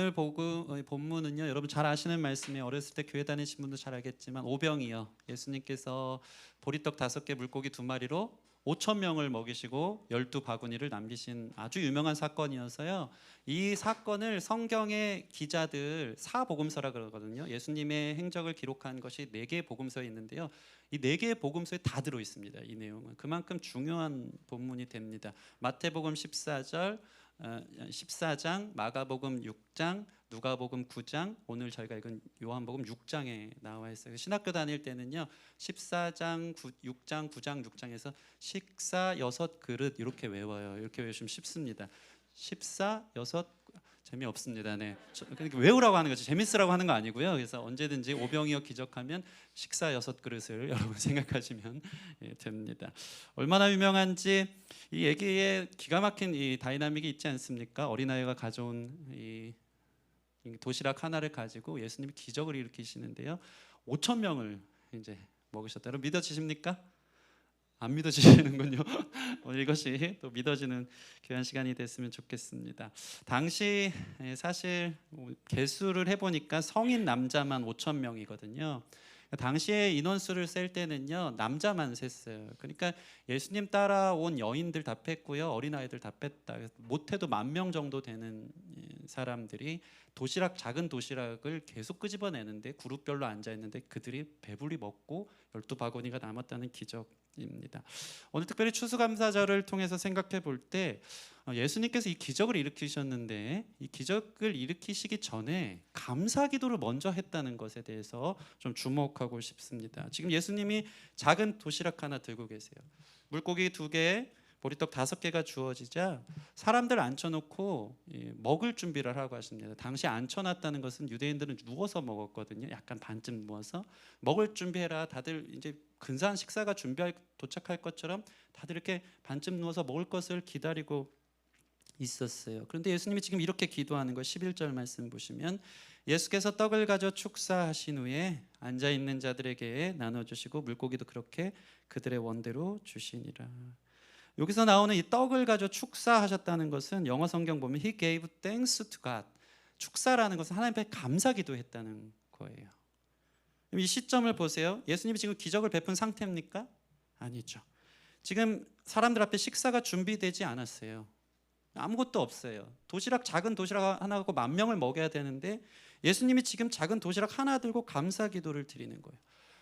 오늘 본문은요, 여러분 잘 아시는 말씀에 어렸을 때 교회 다니신 분도 잘 알겠지만 오병이요, 예수님께서 보리떡 5개 물고기 2마리로 5천 명을 먹이시고 12바구니를 남기신 아주 유명한 사건이어서요, 이 사건을 성경의 기자들 사복음서라 그러거든요. 예수님의 행적을 기록한 것이 4개의 복음서에 있는데요, 이 4개의 복음서에 다 들어 있습니다. 이 내용은 그만큼 중요한 본문이 됩니다. 마태복음 14장, 마가복음 6장, 누가복음 9장, 오늘 저희가 읽은 요한복음 6장에 나와 있어요. 신학교 다닐 때는요, 14장, 6장, 9장, 6장에서 식사 6그릇 이렇게 외워요. 이렇게 외우시면 쉽습니다. 식사 6, 재미없습니다. 네. 그러니까 외우라고 하는 거죠. 재밌으라고 하는 거 아니고요. 그래서 언제든지 오병이어 기적하면 식사 6그릇을 여러분 생각하시면 됩니다. 얼마나 유명한지 이 얘기에 기가 막힌 이 다이나믹이 있지 않습니까? 어린아이가 가져온 이 도시락 하나를 가지고 예수님이 기적을 일으키시는데요, 5천 명을 이제 먹으셨다. 여러분 믿어지십니까? 안 믿어지시는군요. 오늘 이것이 또 믿어지는 귀한 시간이 됐으면 좋겠습니다. 당시 사실 계수를 해보니까 성인 남자만 5천 명이거든요. 당시에 인원수를 셀 때는요, 남자만 셌어요. 그러니까 예수님 따라온 여인들 다 뺐고요, 어린아이들 다 뺐다. 못해도 10,000명 정도 되는 사람들이 작은 도시락을 계속 끄집어내는데, 그룹별로 앉아있는데 그들이 배불리 먹고 12바구니가 남았다는 기적입니다. 오늘 특별히 추수감사절을 통해서 생각해 볼 때 예수님께서 이 기적을 일으키셨는데, 이 기적을 일으키시기 전에 감사 기도를 먼저 했다는 것에 대해서 좀 주목하고 싶습니다. 지금 예수님이 작은 도시락 하나 들고 계세요. 물고기 2개, 보리떡 5개가 주어지자 사람들 앉혀놓고 먹을 준비를 하라고 하십니다. 당시 앉혀놨다는 것은 유대인들은 누워서 먹었거든요. 약간 반쯤 누워서 먹을 준비해라. 다들 이제 근사한 식사가 도착할 것처럼 다들 이렇게 반쯤 누워서 먹을 것을 기다리고 있었어요. 그런데 예수님이 지금 이렇게 기도하는 거, 11절 말씀 보시면 예수께서 떡을 가져 축사하신 후에 앉아있는 자들에게 나눠주시고 물고기도 그렇게 그들의 원대로 주시니라. 여기서 나오는 이 떡을 가져 축사하셨다는 것은 영어 성경 보면 He gave thanks to God. 축사라는 것은 하나님 앞에 감사 기도했다는 거예요. 이 시점을 보세요. 예수님이 지금 기적을 베푼 상태입니까? 아니죠. 지금 사람들 앞에 식사가 준비되지 않았어요. 아무것도 없어요. 작은 도시락 하나 갖고 10,000명을 먹여야 되는데 예수님이 지금 작은 도시락 하나 들고 감사 기도를 드리는 거예요.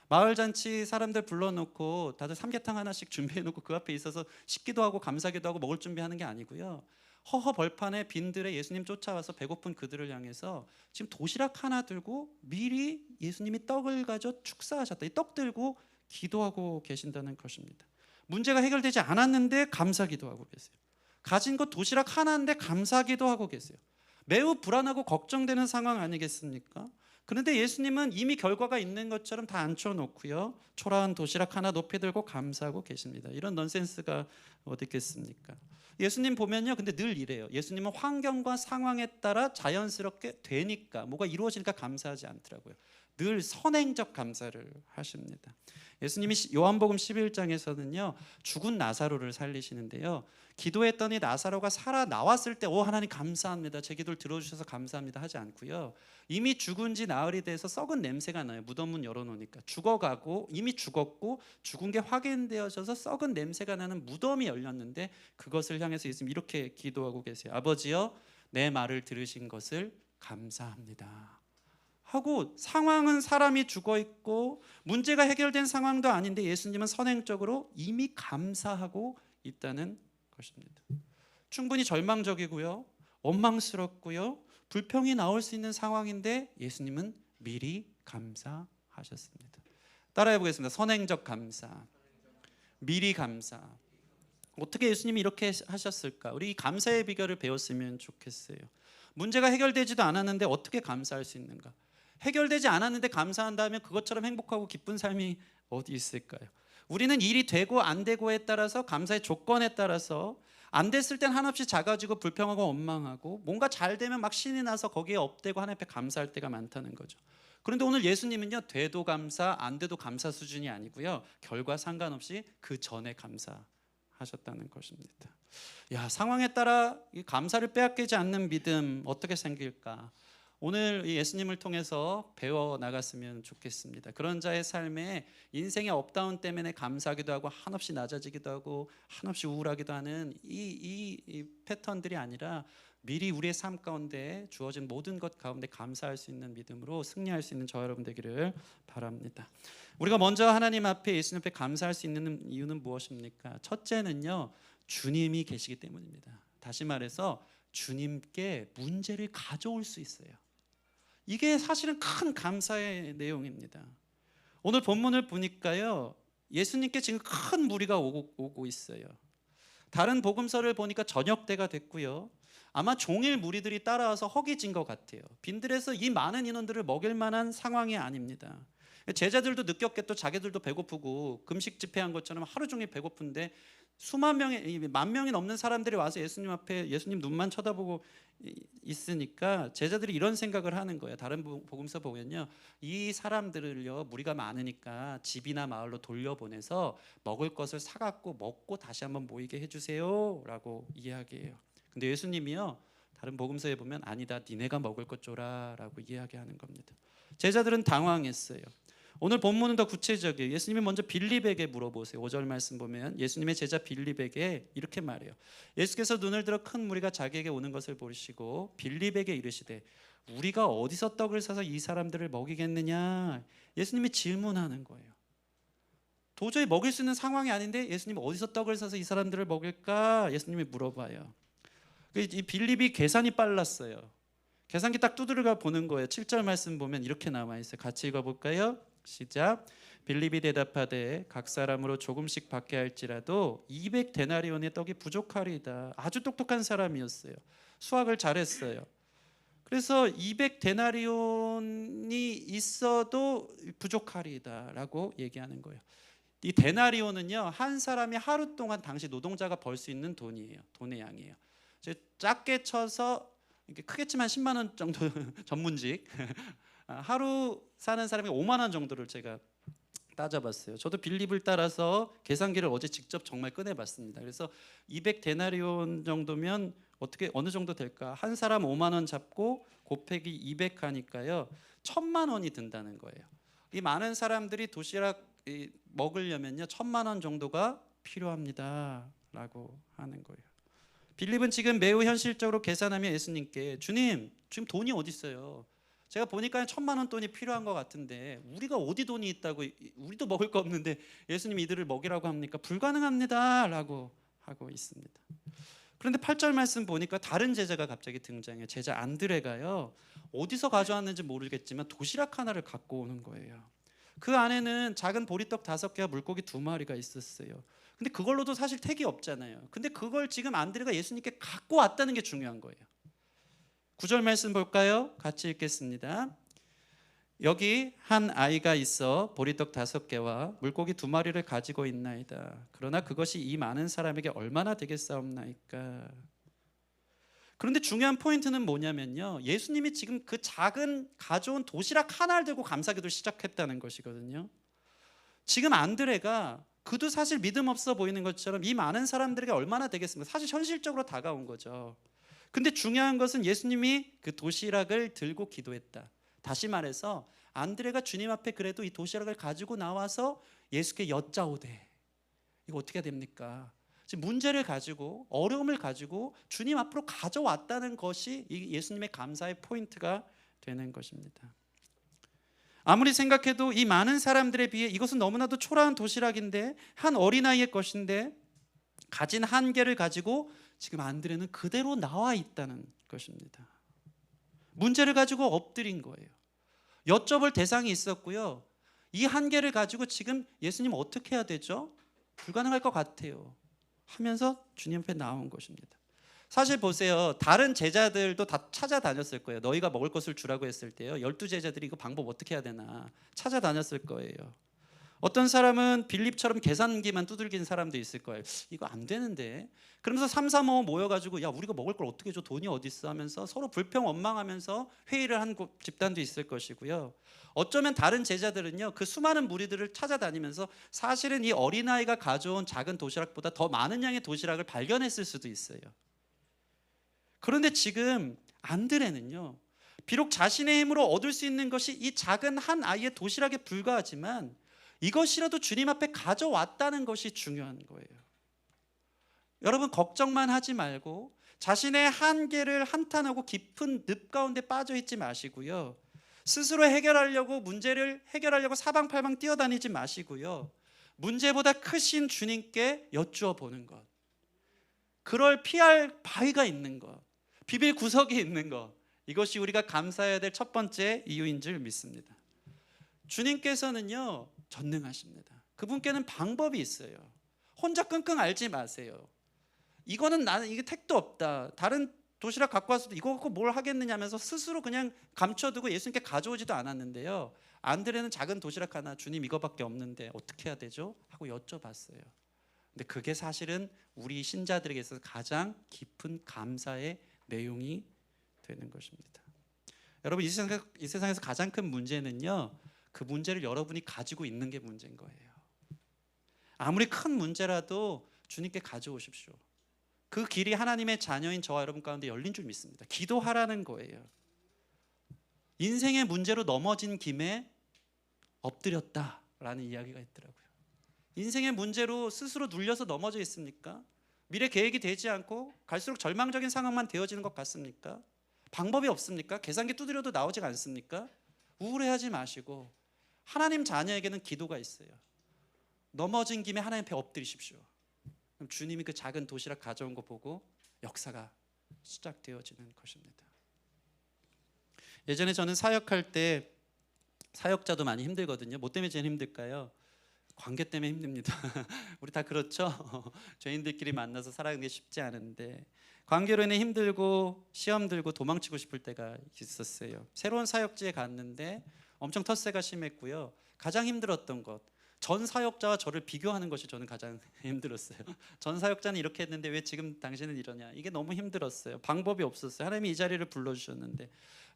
마을 잔치 사람들 불러놓고 다들 삼계탕 하나씩 준비해놓고 그 앞에 있어서 식기도 하고 감사기도 하고 먹을 준비하는 게 아니고요, 허허 벌판에 빈들에 예수님 쫓아와서 배고픈 그들을 향해서 지금 도시락 하나 들고 미리 예수님이 떡을 가져 축사하셨다, 이 떡 들고 기도하고 계신다는 것입니다. 문제가 해결되지 않았는데 감사기도 하고 계세요. 가진 것 도시락 하나인데 감사기도 하고 계세요. 매우 불안하고 걱정되는 상황 아니겠습니까? 그런데 예수님은 이미 결과가 있는 것처럼 다 앉혀놓고요, 초라한 도시락 하나 높이 들고 감사하고 계십니다. 이런 넌센스가 어디 있겠습니까? 예수님 보면요, 근데 늘 이래요. 예수님은 환경과 상황에 따라 자연스럽게 되니까, 뭐가 이루어지니까 감사하지 않더라고요. 늘 선행적 감사를 하십니다. 예수님이 요한복음 11장에서는요 죽은 나사로를 살리시는데요, 기도했더니 나사로가 살아 나왔을 때 하나님 감사합니다, 제 기도를 들어주셔서 감사합니다 하지 않고요, 이미 죽은 지 나흘이 돼서 썩은 냄새가 나요. 무덤 문 열어놓으니까 죽어가고, 이미 죽었고 죽은 게 확인되어져서 썩은 냄새가 나는 무덤이 열렸는데 그것을 향해서 예수님 이렇게 기도하고 계세요. 아버지여, 내 말을 들으신 것을 감사합니다 하고, 상황은 사람이 죽어 있고 문제가 해결된 상황도 아닌데 예수님은 선행적으로 이미 감사하고 있다는 것입니다. 충분히 절망적이고요, 원망스럽고요, 불평이 나올 수 있는 상황인데 예수님은 미리 감사하셨습니다. 따라해 보겠습니다. 선행적 감사, 미리 감사. 어떻게 예수님이 이렇게 하셨을까? 우리 이 감사의 비결을 배웠으면 좋겠어요. 문제가 해결되지도 않았는데 어떻게 감사할 수 있는가? 해결되지 않았는데 감사한다면 그것처럼 행복하고 기쁜 삶이 어디 있을까요? 우리는 일이 되고 안 되고에 따라서, 감사의 조건에 따라서 안 됐을 땐 한없이 작아지고 불평하고 원망하고, 뭔가 잘 되면 막 신이 나서 거기에 업되고 하나님 앞에 감사할 때가 많다는 거죠. 그런데 오늘 예수님은요, 돼도 감사 안 돼도 감사 수준이 아니고요, 결과 상관없이 그 전에 감사하셨다는 것입니다. 상황에 따라 이 감사를 빼앗기지 않는 믿음 어떻게 생길까? 오늘 이 예수님을 통해서 배워 나갔으면 좋겠습니다. 그런 자의 삶에 인생의 업다운 때문에 감사하기도 하고 한없이 낮아지기도 하고 한없이 우울하기도 하는 이 패턴들이 아니라 미리 우리의 삶 가운데 주어진 모든 것 가운데 감사할 수 있는 믿음으로 승리할 수 있는 저와 여러분 되기를 바랍니다. 우리가 먼저 하나님 앞에 예수님 앞에 감사할 수 있는 이유는 무엇입니까? 첫째는요, 주님이 계시기 때문입니다. 다시 말해서 주님께 문제를 가져올 수 있어요. 이게 사실은 큰 감사의 내용입니다. 오늘 본문을 보니까요, 예수님께 지금 큰 무리가 오고 있어요. 다른 복음서를 보니까 저녁 때가 됐고요, 아마 종일 무리들이 따라와서 허기진 것 같아요. 빈들에서 이 많은 인원들을 먹일 만한 상황이 아닙니다. 제자들도 느꼈겠죠. 자기들도 배고프고 금식 집회한 것처럼 하루 종일 배고픈데 수만 명의, 만 명이 넘는 사람들이 와서 예수님 앞에 예수님 눈만 쳐다보고 있으니까 제자들이 이런 생각을 하는 거예요. 다른 복음서 보면요, 이 사람들을요, 무리가 많으니까 집이나 마을로 돌려보내서 먹을 것을 사갖고 먹고 다시 한번 모이게 해주세요 라고 이야기해요. 근데 예수님이요, 다른 복음서에 보면 아니다, 니네가 먹을 것 줘라 라고 이야기하는 겁니다. 제자들은 당황했어요. 오늘 본문은 더 구체적이에요. 예수님이 먼저 빌립에게 물어보세요. 5절 말씀 보면 예수님의 제자 빌립에게 이렇게 말해요. 예수께서 눈을 들어 큰 무리가 자기에게 오는 것을 보시고 빌립에게 이르시되 우리가 어디서 떡을 사서 이 사람들을 먹이겠느냐. 예수님이 질문하는 거예요. 도저히 먹일 수 있는 상황이 아닌데 예수님이 어디서 떡을 사서 이 사람들을 먹일까? 예수님이 물어봐요. 이 빌립이 계산이 빨랐어요. 계산기 딱 두드려가 보는 거예요. 7절 말씀 보면 이렇게 나와 있어요. 같이 읽어볼까요? 시작. 빌립이 대답하되 각 사람으로 조금씩 받게 할지라도 200데나리온의 떡이 부족하리이다. 아주 똑똑한 사람이었어요. 수학을 잘했어요. 그래서 200데나리온이 있어도 부족하리이다 라고 얘기하는 거예요. 이 데나리온은요, 한 사람이 하루 동안 당시 노동자가 벌 수 있는 돈이에요. 돈의 양이에요. 작게 쳐서 크게 치면 10만 원 정도 전문직 하루 사는 사람이 5만 원 정도를 제가 따져봤어요. 저도 빌립을 따라서 계산기를 어제 직접 정말 꺼내봤습니다. 그래서 200데나리온 정도면 어느 정도 될까? 한 사람 5만 원 잡고 곱하기 200 하니까요, 1,000만 원이 든다는 거예요. 이 많은 사람들이 도시락 먹으려면요 1,000만 원 정도가 필요합니다라고 하는 거예요. 빌립은 지금 매우 현실적으로 계산하며 예수님께 주님, 지금 돈이 어디 있어요? 제가 보니까 1,000만 원 돈이 필요한 것 같은데 우리가 어디 돈이 있다고, 우리도 먹을 거 없는데 예수님 이들을 먹이라고 합니까? 불가능합니다 라고 하고 있습니다. 그런데 8절 말씀 보니까 다른 제자가 갑자기 등장해요. 제자 안드레가요, 어디서 가져왔는지 모르겠지만 도시락 하나를 갖고 오는 거예요. 그 안에는 작은 보리떡 5개와 물고기 2마리가 있었어요. 근데 그걸로도 사실 택이 없잖아요. 근데 그걸 지금 안드레가 예수님께 갖고 왔다는 게 중요한 거예요. 9절 말씀 볼까요? 같이 읽겠습니다. 여기 한 아이가 있어 보리떡 5개와 물고기 2마리를 가지고 있나이다. 그러나 그것이 이 많은 사람에게 얼마나 되겠사옵나이까. 그런데 중요한 포인트는 뭐냐면요, 예수님이 지금 그 작은 가져온 도시락 하나를 들고 감사기도를 시작했다는 것이거든요. 지금 안드레가 그도 사실 믿음 없어 보이는 것처럼 이 많은 사람들에게 얼마나 되겠습니까? 사실 현실적으로 다가온 거죠. 근데 중요한 것은 예수님이 그 도시락을 들고 기도했다. 다시 말해서 안드레가 주님 앞에 그래도 이 도시락을 가지고 나와서 예수께 여짜오되 이거 어떻게 해야 됩니까? 지금 문제를 가지고 어려움을 가지고 주님 앞으로 가져왔다는 것이 이 예수님의 감사의 포인트가 되는 것입니다. 아무리 생각해도 이 많은 사람들에 비해 이것은 너무나도 초라한 도시락인데, 한 어린아이의 것인데 가진 한계를 가지고 지금 안드레는 그대로 나와 있다는 것입니다. 문제를 가지고 엎드린 거예요. 여쭤볼 대상이 있었고요. 이 한계를 가지고 지금 예수님 어떻게 해야 되죠? 불가능할 것 같아요 하면서 주님 앞에 나온 것입니다. 사실 보세요, 다른 제자들도 다 찾아다녔을 거예요. 너희가 먹을 것을 주라고 했을 때요, 12제자들이 이거 방법 어떻게 해야 되나 찾아다녔을 거예요. 어떤 사람은 빌립처럼 계산기만 두들긴 사람도 있을 거예요. 이거 안 되는데. 그러면서 3, 4, 5 모여가지고 야 우리가 먹을 걸 어떻게 줘, 돈이 어디 있어 하면서 서로 불평 원망하면서 회의를 한 집단도 있을 것이고요. 어쩌면 다른 제자들은요, 그 수많은 무리들을 찾아다니면서 사실은 이 어린아이가 가져온 작은 도시락보다 더 많은 양의 도시락을 발견했을 수도 있어요. 그런데 지금 안드레는요, 비록 자신의 힘으로 얻을 수 있는 것이 이 작은 한 아이의 도시락에 불과하지만 이것이라도 주님 앞에 가져왔다는 것이 중요한 거예요. 여러분, 걱정만 하지 말고 자신의 한계를 한탄하고 깊은 늪 가운데 빠져 있지 마시고요. 스스로 문제를 해결하려고 사방팔방 뛰어다니지 마시고요. 문제보다 크신 주님께 여쭈어 보는 것. 그럴 피할 바위가 있는 것. 비빌 구석이 있는 것. 이것이 우리가 감사해야 될 첫 번째 이유인 줄 믿습니다. 주님께서는요, 전능하십니다. 그분께는 방법이 있어요. 혼자 끙끙 앓지 마세요. 이거는 나는 이게 택도 없다. 다른 도시락 갖고 와서도 이거 갖고 뭘 하겠느냐 하면서 스스로 그냥 감춰두고 예수님께 가져오지도 않았는데요. 안드레는 작은 도시락 하나, 주님 이거밖에 없는데 어떻게 해야 되죠? 하고 여쭤봤어요. 근데 그게 사실은 우리 신자들에게 있어서 가장 깊은 감사의 내용이 되는 것입니다. 여러분, 이 세상에서 가장 큰 문제는요, 그 문제를 여러분이 가지고 있는 게 문제인 거예요. 아무리 큰 문제라도 주님께 가져오십시오. 그 길이 하나님의 자녀인 저와 여러분 가운데 열린 줄 믿습니다. 기도하라는 거예요. 인생의 문제로 넘어진 김에 엎드렸다라는 이야기가 있더라고요. 인생의 문제로 스스로 눌려서 넘어져 있습니까? 미래 계획이 되지 않고 갈수록 절망적인 상황만 되어지는 것 같습니까? 방법이 없습니까? 계산기 두드려도 나오지 않습니까? 우울해하지 마시고 하나님 자녀에게는 기도가 있어요. 넘어진 김에 하나님 앞에 엎드리십시오. 그럼 주님이 그 작은 도시락 가져온 거 보고 역사가 시작되어지는 것입니다. 예전에 저는 사역할 때, 사역자도 많이 힘들거든요. 뭐 때문에 제일 힘들까요? 관계 때문에 힘듭니다. 우리 다 그렇죠? 죄인들끼리 만나서 살아가는 게 쉽지 않은데 관계로 인해 힘들고 시험 들고 도망치고 싶을 때가 있었어요. 새로운 사역지에 갔는데 엄청 텃세가 심했고요. 가장 힘들었던 것, 전 사역자와 저를 비교하는 것이 저는 가장 힘들었어요. 전 사역자는 이렇게 했는데 왜 지금 당신은 이러냐, 이게 너무 힘들었어요. 방법이 없었어요. 하나님이 이 자리를 불러주셨는데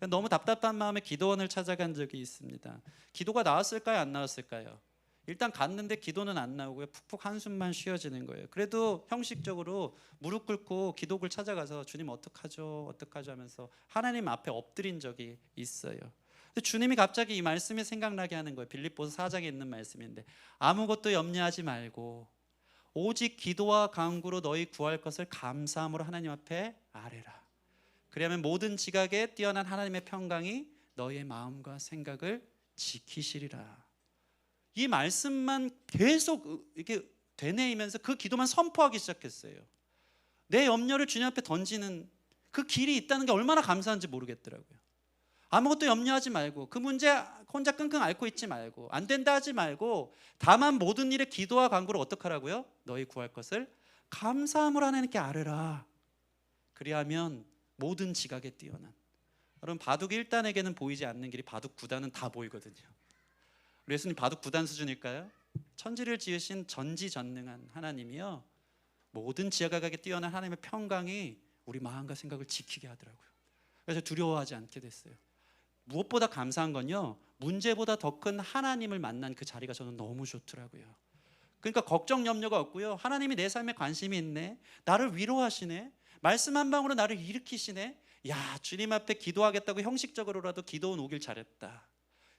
너무 답답한 마음에 기도원을 찾아간 적이 있습니다. 기도가 나왔을까요, 안 나왔을까요? 일단 갔는데 기도는 안 나오고요. 푹푹 한숨만 쉬어지는 거예요. 그래도 형식적으로 무릎 꿇고 기도를 찾아가서 주님 어떡하죠 하면서 하나님 앞에 엎드린 적이 있어요. 근데 주님이 갑자기 이 말씀이 생각나게 하는 거예요. 빌립보서 4장에 있는 말씀인데 아무것도 염려하지 말고 오직 기도와 간구로 너희 구할 것을 감사함으로 하나님 앞에 아뢰라. 그리하면 모든 지각에 뛰어난 하나님의 평강이 너희의 마음과 생각을 지키시리라. 이 말씀만 계속 이렇게 되뇌이면서 그 기도만 선포하기 시작했어요. 내 염려를 주님 앞에 던지는 그 길이 있다는 게 얼마나 감사한지 모르겠더라고요. 아무것도 염려하지 말고 그 문제 혼자 끙끙 앓고 있지 말고 안 된다 하지 말고 다만 모든 일에 기도와 간구로 어떻게 하라고요? 너희 구할 것을 감사함으로 하나님께 아뢰라. 그리하면 모든 지각에 뛰어난, 여러분 바둑 1단에게는 보이지 않는 길이 바둑 9단은 다 보이거든요. 우리 예수님 바둑 9단 수준일까요? 천지를 지으신 전지전능한 하나님이요, 모든 지각에 뛰어난 하나님의 평강이 우리 마음과 생각을 지키게 하더라고요. 그래서 두려워하지 않게 됐어요. 무엇보다 감사한 건요, 문제보다 더 큰 하나님을 만난 그 자리가 저는 너무 좋더라고요. 그러니까 걱정 염려가 없고요, 하나님이 내 삶에 관심이 있네, 나를 위로하시네, 말씀 한 방으로 나를 일으키시네. 야, 주님 앞에 기도하겠다고 형식적으로라도 기도원 오길 잘했다.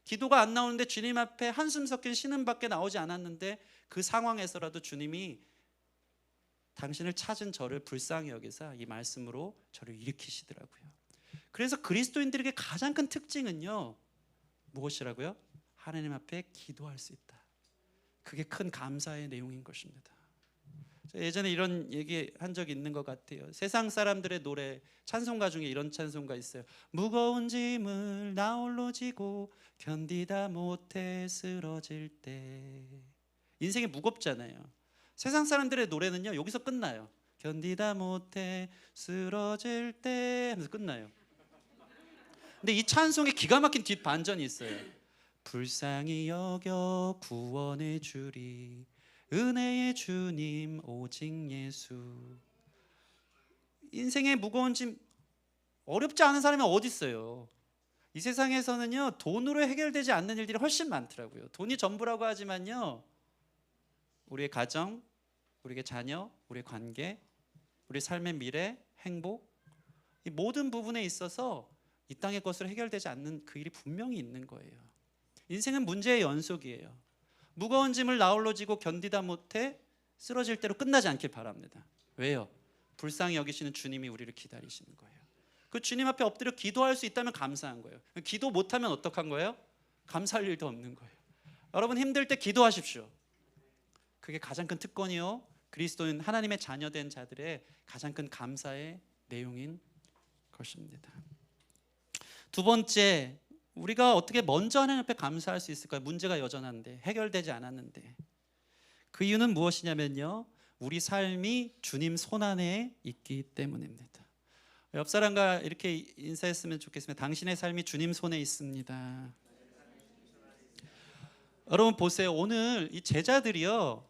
기도가 안 나오는데 주님 앞에 한숨 섞인 신음밖에 나오지 않았는데 그 상황에서라도 주님이 당신을 찾은 저를 불쌍히 여기사 이 말씀으로 저를 일으키시더라고요. 그래서 그리스도인들에게 가장 큰 특징은요, 무엇이라고요? 하나님 앞에 기도할 수 있다. 그게 큰 감사의 내용인 것입니다. 예전에 이런 얘기 한 적이 있는 것 같아요. 세상 사람들의 노래, 찬송가 중에 이런 찬송가 있어요. 무거운 짐을 나 홀로 지고 견디다 못해 쓰러질 때. 인생이 무겁잖아요. 세상 사람들의 노래는요, 여기서 끝나요. 견디다 못해 쓰러질 때 하면서 끝나요. 근데 이 찬송에 기가 막힌 뒷반전이 있어요. 불쌍히 여겨 구원해 주리 은혜의 주님 오직 예수. 인생의 무거운 짐, 어렵지 않은 사람이 어디 있어요? 이 세상에서는요, 돈으로 해결되지 않는 일들이 훨씬 많더라고요. 돈이 전부라고 하지만요, 우리의 가정, 우리의 자녀, 우리의 관계, 우리 삶의 미래, 행복, 이 모든 부분에 있어서 이 땅의 것으로 해결되지 않는 그 일이 분명히 있는 거예요. 인생은 문제의 연속이에요. 무거운 짐을 나홀로 지고 견디다 못해 쓰러질 대로 끝나지 않길 바랍니다. 왜요? 불쌍히 여기시는 주님이 우리를 기다리시는 거예요. 그 주님 앞에 엎드려 기도할 수 있다면 감사한 거예요. 기도 못하면 어떡한 거예요? 감사할 일도 없는 거예요. 여러분 힘들 때 기도하십시오. 그게 가장 큰 특권이요, 그리스도인 하나님의 자녀된 자들의 가장 큰 감사의 내용인 것입니다. 두 번째, 우리가 어떻게 먼저 하나님 앞에 감사할 수 있을까요? 문제가 여전한데, 해결되지 않았는데. 그 이유는 무엇이냐면요, 우리 삶이 주님 손안에 있기 때문입니다. 옆 사람과 이렇게 인사했으면 좋겠습니다. 당신의 삶이 주님 손에 있습니다. 여러분 보세요. 오늘 이 제자들이요,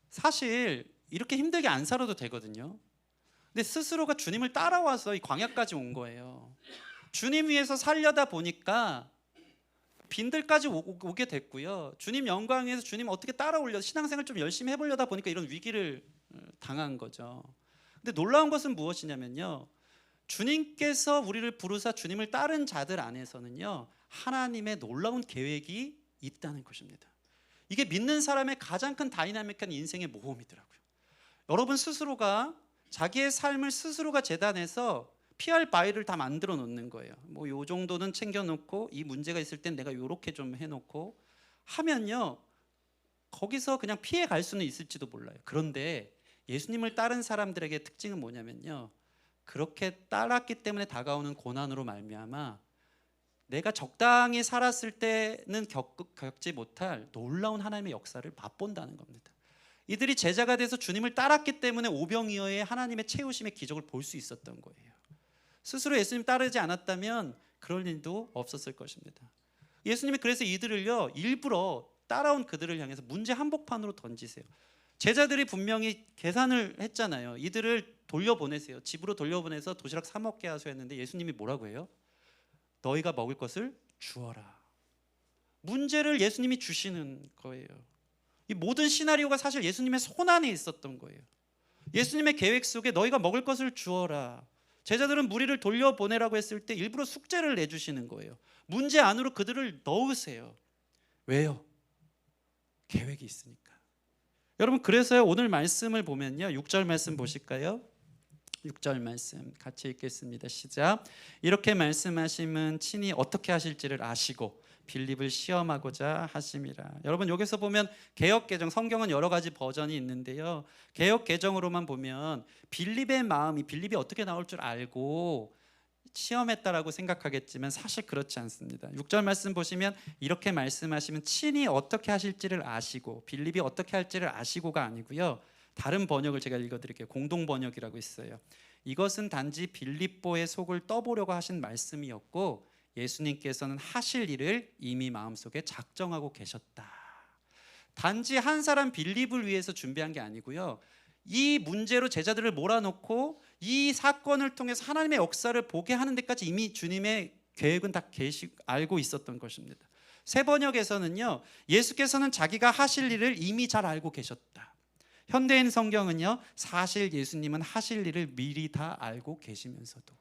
사실 이렇게 힘들게 안 살아도 되거든요. 근데 스스로가 주님을 따라와서 이 광야까지 온 거예요. 주님 위해서 살려다 보니까 빈들까지 오게 됐고요. 주님 영광 위해서 주님 어떻게 따라오려 신앙생활 좀 열심히 해보려다 보니까 이런 위기를 당한 거죠. 근데 놀라운 것은 무엇이냐면요, 주님께서 우리를 부르사 주님을 따른 자들 안에서는요, 하나님의 놀라운 계획이 있다는 것입니다. 이게 믿는 사람의 가장 큰 다이나믹한 인생의 모험이더라고요. 여러분 스스로가 자기의 삶을 스스로가 재단해서 피할 바위를 다 만들어 놓는 거예요. 뭐 요 정도는 챙겨 놓고 이 문제가 있을 땐 내가 요렇게 좀 해 놓고 하면요, 거기서 그냥 피해 갈 수는 있을지도 몰라요. 그런데 예수님을 따른 사람들에게 특징은 뭐냐면요, 그렇게 따랐기 때문에 다가오는 고난으로 말미암아 내가 적당히 살았을 때는 겪지 못할 놀라운 하나님의 역사를 맛본다는 겁니다. 이들이 제자가 돼서 주님을 따랐기 때문에 오병이어의 하나님의 채우심의 기적을 볼 수 있었던 거예요. 스스로 예수님 따르지 않았다면 그럴 일도 없었을 것입니다. 예수님이 그래서 이들을요, 일부러 따라온 그들을 향해서 문제 한복판으로 던지세요. 제자들이 분명히 계산을 했잖아요. 이들을 돌려보내세요. 집으로 돌려보내서 도시락 사 먹게 하소 했는데 예수님이 뭐라고 해요? 너희가 먹을 것을 주어라. 문제를 예수님이 주시는 거예요. 이 모든 시나리오가 사실 예수님의 손안에 있었던 거예요. 예수님의 계획 속에 너희가 먹을 것을 주어라. 제자들은 무리를 돌려보내라고 했을 때 일부러 숙제를 내주시는 거예요. 문제 안으로 그들을 넣으세요. 왜요? 계획이 있으니까. 여러분 그래서요, 오늘 말씀을 보면요, 6절 말씀 보실까요? 6절 말씀 같이 읽겠습니다. 시작. 이렇게 말씀하심은 친히 어떻게 하실지를 아시고 빌립을 시험하고자 하심이라. 여러분 여기서 보면 개역개정, 성경은 여러 가지 버전이 있는데요, 개역개정으로만 보면 빌립의 마음이, 빌립이 어떻게 나올 줄 알고 시험했다라고 생각하겠지만 사실 그렇지 않습니다. 6절 말씀 보시면 이렇게 말씀하시면 친히 어떻게 하실지를 아시고, 빌립이 어떻게 할지를 아시고가 아니고요, 다른 번역을 제가 읽어드릴게요. 공동 번역이라고 있어요. 이것은 단지 빌립보의 속을 떠보려고 하신 말씀이었고 예수님께서는 하실 일을 이미 마음속에 작정하고 계셨다. 단지 한 사람 빌립을 위해서 준비한 게 아니고요, 이 문제로 제자들을 몰아놓고 이 사건을 통해서 하나님의 역사를 보게 하는 데까지 이미 주님의 계획은 다 알고 있었던 것입니다. 새 번역에서는요, 예수께서는 자기가 하실 일을 이미 잘 알고 계셨다. 현대인 성경은요, 사실 예수님은 하실 일을 미리 다 알고 계시면서도.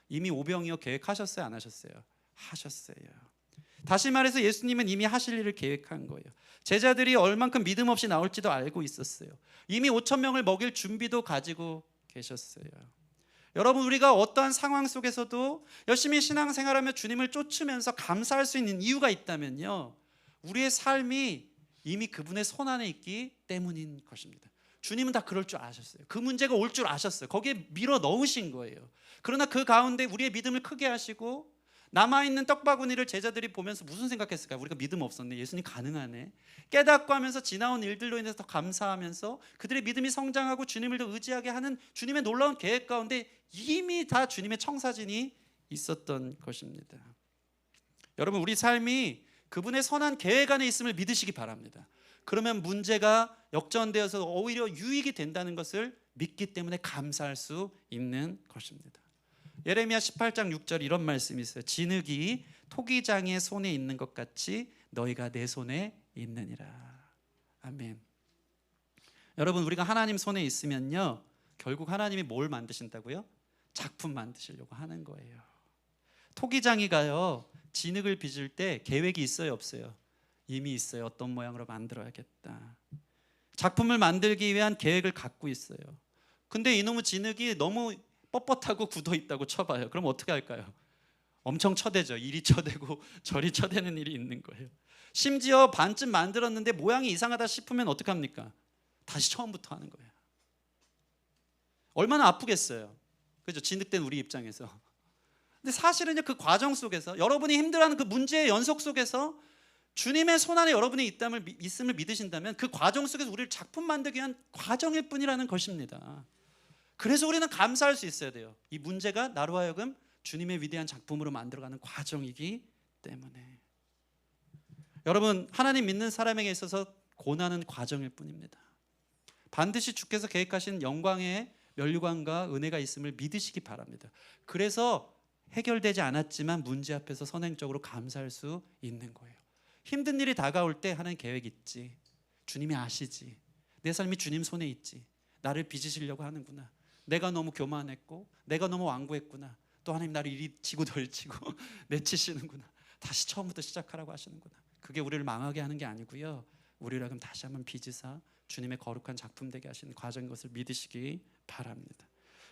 이미 오병이어 계획하셨어요, 안 하셨어요? 하셨어요. 다시 말해서 예수님은 이미 하실 일을 계획한 거예요. 제자들이 얼만큼 믿음 없이 나올지도 알고 있었어요. 이미 5천 명을 먹일 준비도 가지고 계셨어요. 여러분 우리가 어떠한 상황 속에서도 열심히 신앙생활하며 주님을 쫓으면서 감사할 수 있는 이유가 있다면요, 우리의 삶이 이미 그분의 손안에 있기 때문인 것입니다. 주님은 다 그럴 줄 아셨어요. 그 문제가 올 줄 아셨어요. 거기에 밀어 넣으신 거예요. 그러나 그 가운데 우리의 믿음을 크게 하시고 남아있는 떡바구니를 제자들이 보면서 무슨 생각했을까요? 우리가 믿음 없었네, 예수님 가능하네, 깨닫고 하면서 지나온 일들로 인해서 더 감사하면서 그들의 믿음이 성장하고 주님을 더 의지하게 하는 주님의 놀라운 계획 가운데 이미 다 주님의 청사진이 있었던 것입니다. 여러분 우리 삶이 그분의 선한 계획 안에 있음을 믿으시기 바랍니다. 그러면 문제가 역전되어서 오히려 유익이 된다는 것을 믿기 때문에 감사할 수 있는 것입니다. 예레미야 18장 6절 이런 말씀이 있어요. 진흙이 토기장의 손에 있는 것 같이 너희가 내 손에 있느니라. 아멘. 여러분 우리가 하나님 손에 있으면요, 결국 하나님이 뭘 만드신다고요? 작품 만드시려고 하는 거예요. 토기장이가요, 진흙을 빚을 때 계획이 있어요, 없어요? 이미 있어요. 어떤 모양으로 만들어야겠다. 작품을 만들기 위한 계획을 갖고 있어요. 근데 이놈의 진흙이 너무 뻣뻣하고 굳어 있다고 쳐봐요. 그럼 어떻게 할까요? 엄청 쳐대죠. 이리 쳐대고 저리 쳐대는 일이 있는 거예요. 심지어 반쯤 만들었는데 모양이 이상하다 싶으면 어떡합니까? 다시 처음부터 하는 거예요. 얼마나 아프겠어요. 그죠? 진흙된 우리 입장에서. 근데 사실은 그 과정 속에서, 여러분이 힘들어하는 그 문제의 연속 속에서 주님의 손 안에 여러분이 있음을 믿으신다면 그 과정 속에서 우리를 작품 만들기 위한 과정일 뿐이라는 것입니다. 그래서 우리는 감사할 수 있어야 돼요. 이 문제가 나로 하여금 주님의 위대한 작품으로 만들어가는 과정이기 때문에. 여러분, 하나님 믿는 사람에게 있어서 고난은 과정일 뿐입니다. 반드시 주께서 계획하신 영광의 면류관과 은혜가 있음을 믿으시기 바랍니다. 그래서 해결되지 않았지만 문제 앞에서 선행적으로 감사할 수 있는 거예요. 힘든 일이 다가올 때 하나님 계획 있지, 주님이 아시지, 내 삶이 주님 손에 있지, 나를 빚으시려고 하는구나, 내가 너무 교만했고 내가 너무 완고했구나, 또 하나님 나를 이리 치고 덜 치고 내치시는구나, 다시 처음부터 시작하라고 하시는구나. 그게 우리를 망하게 하는 게 아니고요, 우리를 그럼 다시 한번 빚으사 주님의 거룩한 작품 되게 하시는 과정인 것을 믿으시기 바랍니다.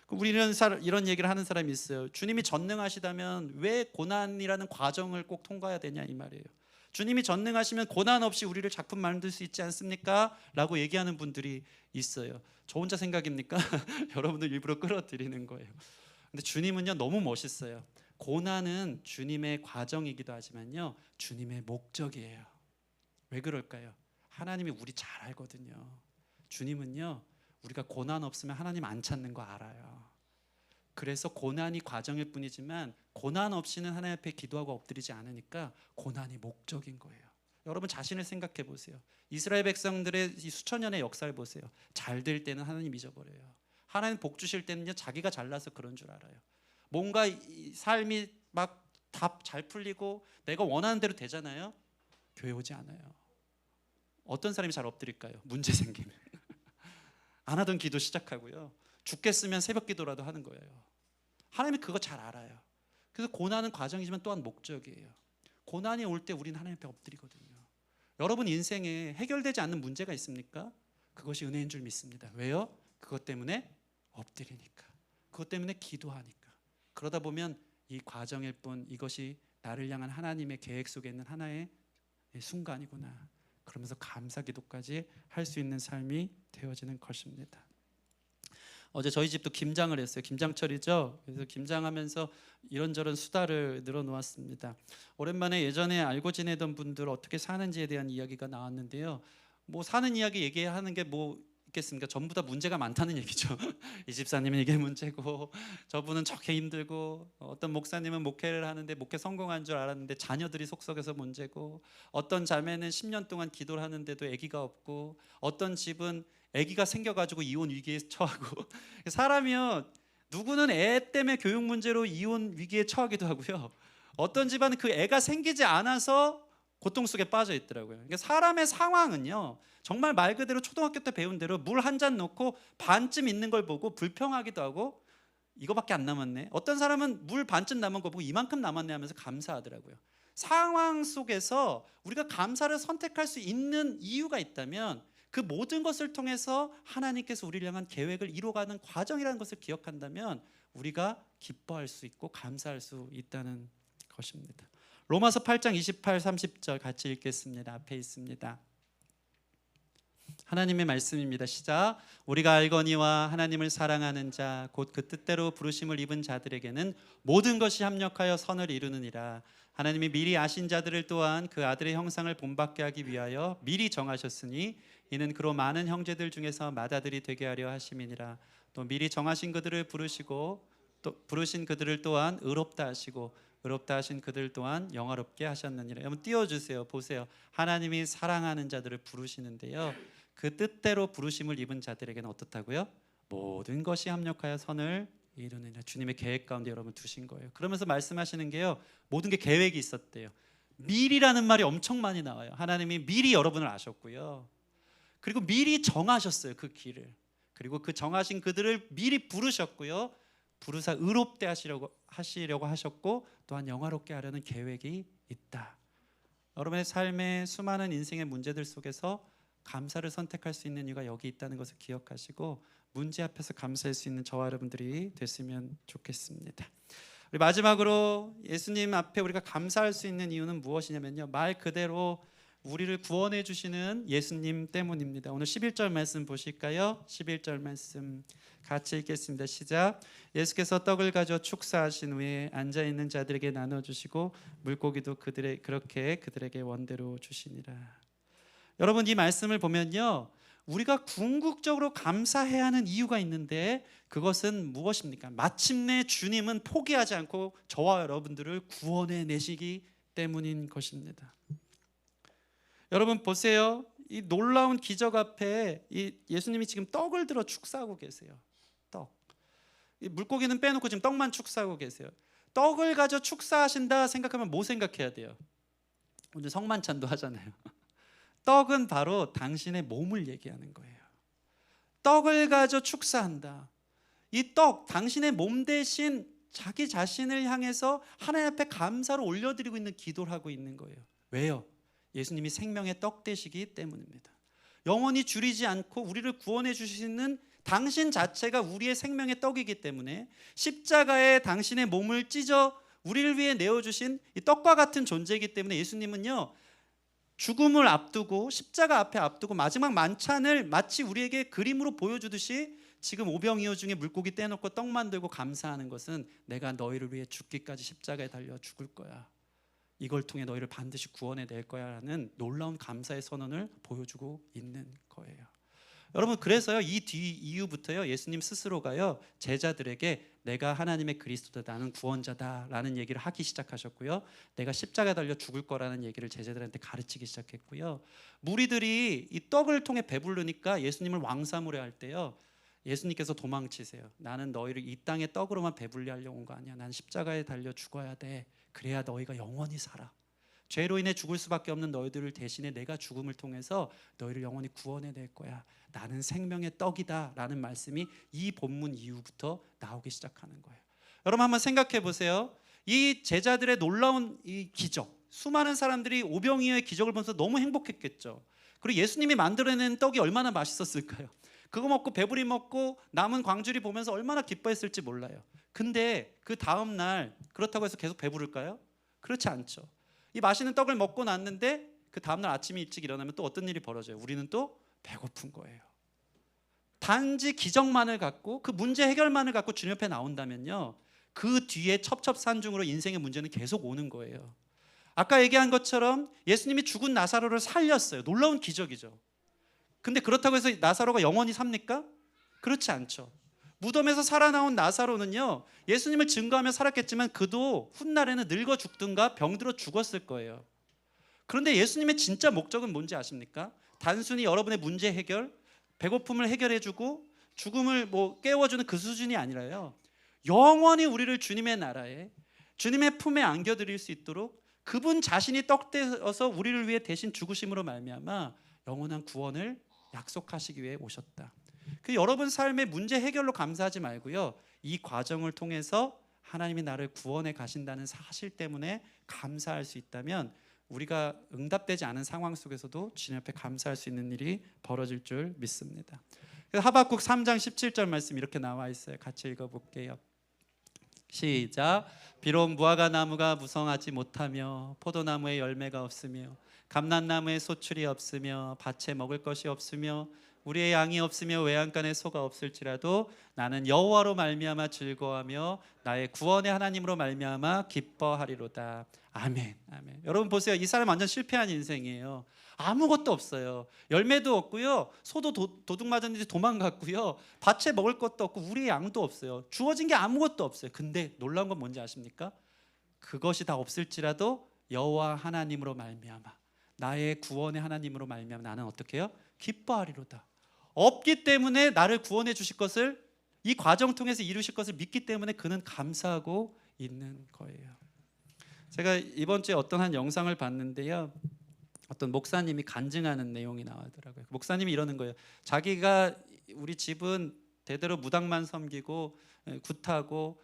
우리는 이런 얘기를 하는 사람이 있어요. 주님이 전능하시다면 왜 고난이라는 과정을 꼭 통과해야 되냐, 이 말이에요. 주님이 전능하시면 고난 없이 우리를 작품 만들 수 있지 않습니까? 라고 얘기하는 분들이 있어요. 저 혼자 생각입니까? 여러분들 일부러 끌어들이는 거예요. 근데 주님은요, 너무 멋있어요. 고난은 주님의 과정이기도 하지만요, 주님의 목적이에요. 왜 그럴까요? 하나님이 우리 잘 알거든요. 주님은요, 우리가 고난 없으면 하나님 안 찾는 거 알아요. 그래서 고난이 과정일 뿐이지만 고난 없이는 하나님 앞에 기도하고 엎드리지 않으니까 고난이 목적인 거예요. 여러분 자신을 생각해 보세요. 이스라엘 백성들의 이 수천 년의 역사를 보세요. 잘 될 때는 하나님 잊어버려요. 하나님 복 주실 때는요, 자기가 잘나서 그런 줄 알아요. 뭔가 이 삶이 막 다 잘 풀리고 내가 원하는 대로 되잖아요. 교회 오지 않아요. 어떤 사람이 잘 엎드릴까요? 문제 생기면. 안 하던 기도 시작하고요, 죽겠으면 새벽 기도라도 하는 거예요. 하나님이 그거 잘 알아요. 그래서 고난은 과정이지만 또한 목적이에요. 고난이 올 때 우리는 하나님 앞에 엎드리거든요. 여러분 인생에 해결되지 않는 문제가 있습니까? 그것이 은혜인 줄 믿습니다. 왜요? 그것 때문에 엎드리니까, 그것 때문에 기도하니까. 그러다 보면 이 과정일 뿐, 이것이 나를 향한 하나님의 계획 속에 있는 하나의 순간이구나, 그러면서 감사 기도까지 할 수 있는 삶이 되어지는 것입니다. 어제 저희 집도 김장을 했어요. 김장철이죠. 그래서 김장하면서 이런저런 수다를 늘어놓았습니다. 오랜만에 예전에 알고 지내던 분들 어떻게 사는지에 대한 이야기가 나왔는데요. 뭐 사는 이야기 얘기하는 게 뭐 있겠습니까? 전부 다 문제가 많다는 얘기죠. 이 집사님은 이게 문제고, 저분은 저게 힘들고, 어떤 목사님은 목회를 하는데 목회 성공한 줄 알았는데 자녀들이 속썩여서 문제고, 어떤 자매는 10년 동안 기도를 하는데도 아기가 없고, 어떤 집은 아기가 생겨가지고 이혼 위기에 처하고. 사람이요, 누구는 애 때문에 교육 문제로 이혼 위기에 처하기도 하고요, 어떤 집안은 그 애가 생기지 않아서 고통 속에 빠져 있더라고요. 그러니까 사람의 상황은요, 정말 말 그대로 초등학교 때 배운 대로 물 한 잔 놓고 반쯤 있는 걸 보고 불평하기도 하고, 이거밖에 안 남았네. 어떤 사람은 물 반쯤 남은 거 보고 이만큼 남았네 하면서 감사하더라고요. 상황 속에서 우리가 감사를 선택할 수 있는 이유가 있다면 그 모든 것을 통해서 하나님께서 우리를 향한 계획을 이루어가는 과정이라는 것을 기억한다면 우리가 기뻐할 수 있고 감사할 수 있다는 것입니다. 로마서 8장 28, 30절 같이 읽겠습니다. 앞에 있습니다. 하나님의 말씀입니다. 시작. 우리가 알거니와 하나님을 사랑하는 자 곧 그 뜻대로 부르심을 입은 자들에게는 모든 것이 합력하여 선을 이루느니라. 하나님이 미리 아신 자들을 또한 그 아들의 형상을 본받게 하기 위하여 미리 정하셨으니 이는 그로 많은 형제들 중에서 맏아들이 되게 하려 하심이니라. 또 미리 정하신 그들을 부르시고 또 부르신 그들을 또한 의롭다 하시고 의롭다 하신 그들 또한 영화롭게 하셨느니라. 여러분 띄워주세요. 보세요. 하나님이 사랑하는 자들을 부르시는데요, 그 뜻대로 부르심을 입은 자들에게는 어떻다고요? 모든 것이 합력하여 선을 이루느니라. 주님의 계획 가운데 여러분 두신 거예요. 그러면서 말씀하시는 게요, 모든 게 계획이 있었대요. 미리라는 말이 엄청 많이 나와요. 하나님이 미리 여러분을 아셨고요, 그리고 미리 정하셨어요, 그 길을. 그리고 그 정하신 그들을 미리 부르셨고요, 부르사 의롭게 하시려고 하셨고, 또 또한 영화롭게 하려는 계획이 있다. 여러분의 삶의 수많은 인생의 문제들 속에서 감사를 선택할 수 있는 이유가 여기 있다는 것을 기억하시고 문제 앞에서 감사할 수 있는 저와 여러분들이 됐으면 좋겠습니다. 우리 마지막으로 예수님 앞에 우리가 감사할 수 있는 이유는 무엇이냐면요, 말 그대로 우리를 구원해 주시는 예수님 때문입니다. 오늘 11절 말씀 보실까요? 11절 말씀 같이 읽겠습니다. 시작. 예수께서 떡을 가져 축사하신 후에 앉아있는 자들에게 나눠주시고 물고기도 그들에게 원대로 주시니라. 여러분, 이 말씀을 보면요, 우리가 궁극적으로 감사해야 하는 이유가 있는데 그것은 무엇입니까? 마침내 주님은 포기하지 않고 저와 여러분들을 구원해 내시기 때문인 것입니다. 여러분 보세요. 이 놀라운 기적 앞에 이 예수님이 지금 떡을 들어 축사하고 계세요. 떡. 이 물고기는 빼놓고 지금 떡만 축사하고 계세요. 떡을 가져 축사하신다 생각하면 뭐 생각해야 돼요? 오늘 성만찬도 하잖아요. 떡은 바로 당신의 몸을 얘기하는 거예요. 떡을 가져 축사한다. 이 떡, 당신의 몸 대신 자기 자신을 향해서 하나님 앞에 감사로 올려드리고 있는 기도를 하고 있는 거예요. 왜요? 예수님이 생명의 떡 되시기 때문입니다. 영원히 줄이지 않고 우리를 구원해 주시는 당신 자체가 우리의 생명의 떡이기 때문에 십자가에 당신의 몸을 찢어 우리를 위해 내어주신 이 떡과 같은 존재이기 때문에 예수님은요, 죽음을 앞두고 십자가 앞에 앞두고 마지막 만찬을 마치 우리에게 그림으로 보여주듯이 지금 오병이어 중에 물고기 떼놓고 떡 만들고 감사하는 것은 내가 너희를 위해 죽기까지 십자가에 달려 죽을 거야, 이걸 통해 너희를 반드시 구원해 낼 거야 라는 놀라운 감사의 선언을 보여주고 있는 거예요. 여러분, 그래서요, 이 뒤 이후부터요, 예수님 스스로가요, 제자들에게 내가 하나님의 그리스도다, 나는 구원자다 라는 얘기를 하기 시작하셨고요, 내가 십자가에 달려 죽을 거라는 얘기를 제자들한테 가르치기 시작했고요, 무리들이 이 떡을 통해 배부르니까 예수님을 왕사무려 할 때요, 예수님께서 도망치세요. 나는 너희를 이 땅의 떡으로만 배불리 하려고 온 거 아니야. 난 십자가에 달려 죽어야 돼. 그래야 너희가 영원히 살아. 죄로 인해 죽을 수밖에 없는 너희들을 대신에 내가 죽음을 통해서 너희를 영원히 구원해 낼 거야. 나는 생명의 떡이다 라는 말씀이 이 본문 이후부터 나오기 시작하는 거예요. 여러분 한번 생각해 보세요. 이 제자들의 놀라운 이 기적, 수많은 사람들이 오병이어의 기적을 보면서 너무 행복했겠죠. 그리고 예수님이 만들어낸 떡이 얼마나 맛있었을까요? 그거 먹고 배부리 먹고 남은 광주리 보면서 얼마나 기뻐했을지 몰라요. 근데 그 다음 날 그렇다고 해서 계속 배부를까요? 그렇지 않죠. 이 맛있는 떡을 먹고 났는데 그 다음 날 아침에 일찍 일어나면 또 어떤 일이 벌어져요? 우리는 또 배고픈 거예요. 단지 기적만을 갖고 그 문제 해결만을 갖고 주님 옆에 나온다면요, 그 뒤에 첩첩산중으로 인생의 문제는 계속 오는 거예요. 아까 얘기한 것처럼 예수님이 죽은 나사로를 살렸어요. 놀라운 기적이죠. 근데 그렇다고 해서 나사로가 영원히 삽니까? 그렇지 않죠. 무덤에서 살아나온 나사로는요, 예수님을 증거하며 살았겠지만 그도 훗날에는 늙어 죽든가 병들어 죽었을 거예요. 그런데 예수님의 진짜 목적은 뭔지 아십니까? 단순히 여러분의 문제 해결, 배고픔을 해결해주고 죽음을 깨워주는 그 수준이 아니라요, 영원히 우리를 주님의 나라에, 주님의 품에 안겨드릴 수 있도록 그분 자신이 떡되어서 우리를 위해 대신 죽으심으로 말미암아 영원한 구원을 약속하시기 위해 오셨다. 그 여러분 삶의 문제 해결로 감사하지 말고요, 이 과정을 통해서 하나님이 나를 구원해 가신다는 사실 때문에 감사할 수 있다면 우리가 응답되지 않은 상황 속에서도 주님 앞에 감사할 수 있는 일이 벌어질 줄 믿습니다. 하박국 3장 17절 말씀 이렇게 나와 있어요. 같이 읽어볼게요. 시작. 비록 무화과 나무가 무성하지 못하며 포도나무에 열매가 없으며 감람나무에 소출이 없으며 밭에 먹을 것이 없으며 우리의 양이 없으며 외양간에 소가 없을지라도 나는 여호와로 말미암아 즐거워하며 나의 구원의 하나님으로 말미암아 기뻐하리로다. 아멘. 아멘. 여러분 보세요. 이 사람 완전 실패한 인생이에요. 아무것도 없어요. 열매도 없고요, 소도 도둑 맞았는지 도망갔고요, 밭에 먹을 것도 없고 우리의 양도 없어요. 주어진 게 아무것도 없어요. 근데 놀라운 건 뭔지 아십니까? 그것이 다 없을지라도 여호와 하나님으로 말미암아, 나의 구원의 하나님으로 말미암아 나는 어떻게 해요? 기뻐하리로다. 없기 때문에 나를 구원해 주실 것을, 이 과정 통해서 이루실 것을 믿기 때문에 그는 감사하고 있는 거예요. 제가 이번 주에 어떤 한 영상을 봤는데요, 어떤 목사님이 간증하는 내용이 나오더라고요. 목사님이 이러는 거예요. 자기가 우리 집은 대대로 무당만 섬기고 굿하고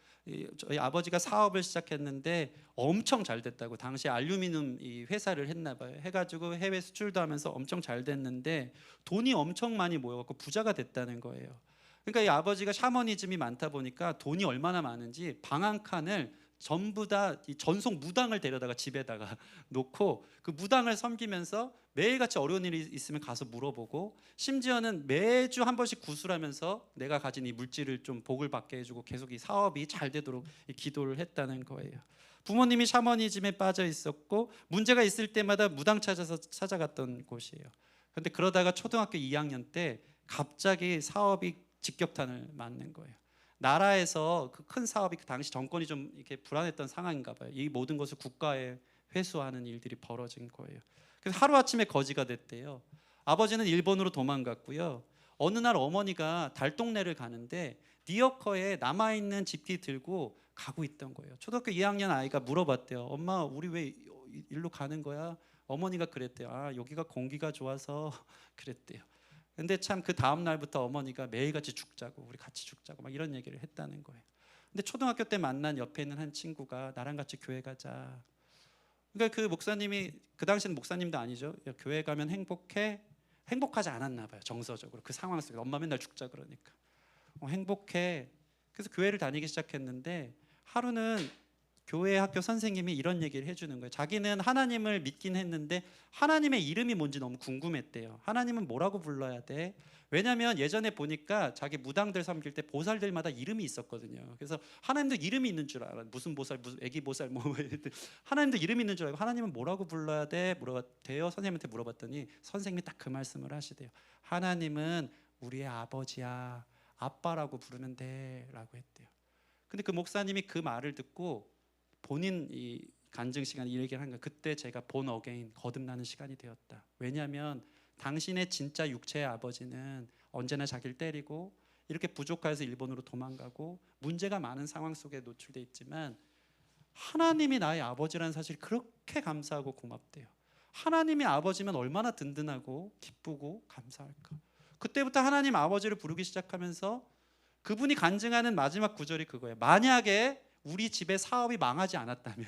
저희 아버지가 사업을 시작했는데 엄청 잘 됐다고. 당시 알루미늄 이 회사를 했나 봐요. 해가지고 해외 수출도 하면서 엄청 잘 됐는데 돈이 엄청 많이 모여갖고 부자가 됐다는 거예요. 그러니까 이 아버지가 샤머니즘이 많다 보니까 돈이 얼마나 많은지 방 한 칸을 전부 다 이 전속 무당을 데려다가 집에다가 놓고 그 무당을 섬기면서 매일같이 어려운 일이 있으면 가서 물어보고, 심지어는 매주 한 번씩 구술하면서 내가 가진 이 물질을 좀 복을 받게 해주고 계속 이 사업이 잘 되도록 기도를 했다는 거예요. 부모님이 샤머니즘에 빠져 있었고 문제가 있을 때마다 무당 찾아갔던 곳이에요. 그런데 그러다가 초등학교 2학년 때 갑자기 사업이 직격탄을 맞는 거예요. 나라에서 그 큰 사업이 그 당시 정권이 좀 이렇게 불안했던 상황인가 봐요. 이 모든 것을 국가에 회수하는 일들이 벌어진 거예요. 그래서 하루아침에 거지가 됐대요. 아버지는 일본으로 도망갔고요. 어느 날 어머니가 달동네를 가는데 리어커에 남아있는 집기 들고 가고 있던 거예요. 초등학교 2학년 아이가 물어봤대요. 엄마, 우리 왜 일로 가는 거야? 어머니가 그랬대요. 아, 여기가 공기가 좋아서 그랬대요. 근데 참 그 다음 날부터 어머니가 매일같이 죽자고, 우리 같이 죽자고 막 이런 얘기를 했다는 거예요. 근데 초등학교 때 만난 옆에 있는 한 친구가 나랑 같이 교회 가자. 그러니까 그 목사님이, 그 당시는 목사님도 아니죠. 야, 교회 가면 행복해? 행복하지 않았나 봐요. 정서적으로 그 상황 속에 엄마 맨날 죽자 그러니까 행복해. 그래서 교회를 다니기 시작했는데 하루는 교회 학교 선생님이 이런 얘기를 해주는 거예요. 자기는 하나님을 믿긴 했는데 하나님의 이름이 뭔지 너무 궁금했대요. 하나님은 뭐라고 불러야 돼? 왜냐하면 예전에 보니까 자기 무당들 섬길 때 보살들마다 이름이 있었거든요. 그래서 하나님도 이름이 있는 줄 알아. 무슨 보살, 무슨 애기 보살, 뭐 하나님도 이름이 있는 줄 알고 하나님은 뭐라고 불러야 돼? 물어봤대요. 선생님한테 물어봤더니 선생님이 딱 그 말씀을 하시대요. 하나님은 우리의 아버지야, 아빠라고 부르면 돼라고 했대요. 근데 그 목사님이 그 말을 듣고 본인 이 간증 시간에 이 얘기를 한 거예요. 그때 제가 본 어게인, 거듭나는 시간이 되었다. 왜냐하면 당신의 진짜 육체의 아버지는 언제나 자기를 때리고 이렇게 부족해서 일본으로 도망가고 문제가 많은 상황 속에 노출돼 있지만 하나님이 나의 아버지라는 사실 그렇게 감사하고 고맙대요. 하나님이 아버지면 얼마나 든든하고 기쁘고 감사할까. 그때부터 하나님 아버지를 부르기 시작하면서 그분이 간증하는 마지막 구절이 그거예요. 만약에 우리 집의 사업이 망하지 않았다면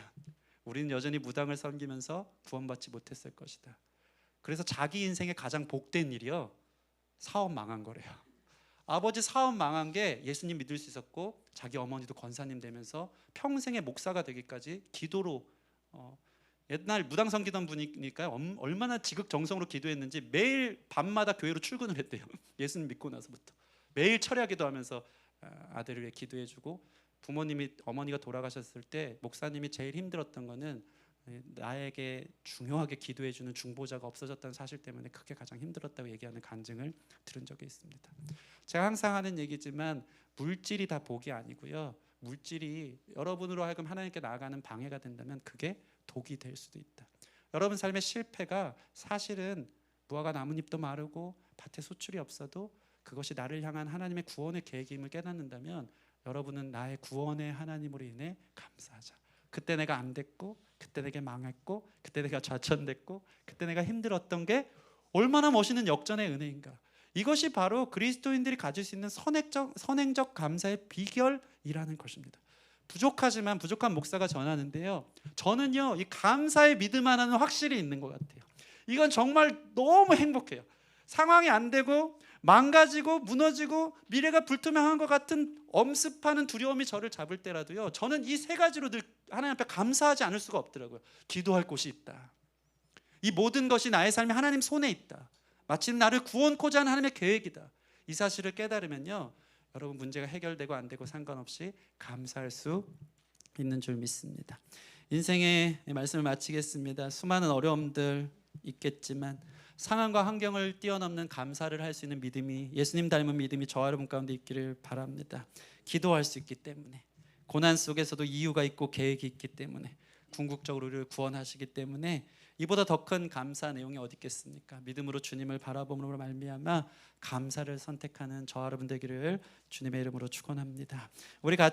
우리는 여전히 무당을 섬기면서 구원받지 못했을 것이다. 그래서 자기 인생의 가장 복된 일이요, 사업 망한 거래요. 아버지 사업 망한 게 예수님 믿을 수 있었고 자기 어머니도 권사님 되면서 평생의 목사가 되기까지 기도로 옛날 무당 섬기던 분이니까 얼마나 지극정성으로 기도했는지 매일 밤마다 교회로 출근을 했대요. 예수님 믿고 나서부터 매일 철야 기도하면서 아들을 위해 기도해주고, 부모님이 어머니가 돌아가셨을 때 목사님이 제일 힘들었던 거는 나에게 중요하게 기도해주는 중보자가 없어졌다는 사실 때문에 그게 가장 힘들었다고 얘기하는 간증을 들은 적이 있습니다. 제가 항상 하는 얘기지만 물질이 다 복이 아니고요, 물질이 여러분으로 하여금 하나님께 나아가는 방해가 된다면 그게 독이 될 수도 있다. 여러분 삶의 실패가 사실은 무화과 나뭇잎도 마르고 밭에 소출이 없어도 그것이 나를 향한 하나님의 구원의 계획임을 깨닫는다면 여러분은 나의 구원의 하나님으로 인해 감사하자. 그때 내가 안 됐고, 그때 내게 망했고, 그때 내가 좌천됐고, 그때 내가 힘들었던 게 얼마나 멋있는 역전의 은혜인가. 이것이 바로 그리스도인들이 가질 수 있는 선행적 감사의 비결이라는 것입니다. 부족하지만 부족한 목사가 전하는데요, 저는요 이 감사의 믿음 하나는 확실히 있는 것 같아요. 이건 정말 너무 행복해요. 상황이 안 되고 망가지고 무너지고 미래가 불투명한 것 같은 엄습하는 두려움이 저를 잡을 때라도요, 저는 이 세 가지로 늘 하나님 앞에 감사하지 않을 수가 없더라고요. 기도할 곳이 있다. 이 모든 것이 나의 삶이 하나님 손에 있다. 마침 나를 구원코자 하는 하나님의 계획이다. 이 사실을 깨달으면요, 여러분 문제가 해결되고 안 되고 상관없이 감사할 수 있는 줄 믿습니다. 인생의 말씀을 마치겠습니다. 수많은 어려움들 있겠지만 상황과 환경을 뛰어넘는 감사를 할 수 있는 믿음이, 예수님 닮은 믿음이 저와 여러분 가운데 있기를 바랍니다. 기도할 수 있기 때문에, 고난 속에서도 이유가 있고 계획이 있기 때문에, 궁극적으로 우리를 구원하시기 때문에 이보다 더 큰 감사 내용이 어디 있겠습니까? 믿음으로 주님을 바라봄으로 말미암아 감사를 선택하는 저와 여러분 되기를 주님의 이름으로 축원합니다. 우리 같이